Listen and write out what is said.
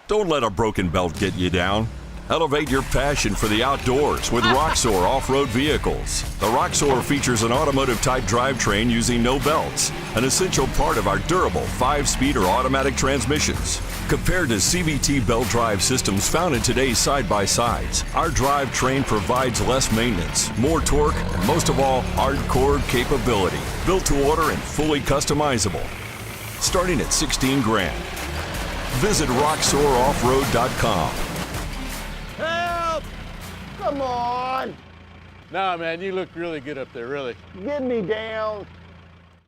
Don't let a broken belt get you down. Elevate your passion for the outdoors with ROXOR off-road vehicles. The ROXOR features an automotive-type drivetrain using no belts, an essential part of our durable 5-speed or automatic transmissions. Compared to CVT belt drive systems found in today's side-by-sides, our drivetrain provides less maintenance, more torque, and most of all, hardcore capability. Built to order and fully customizable. Starting at $16,000. Visit ROXOROffroad.com. Help! Come on, Nah, man, you look really good up there, really. get me down.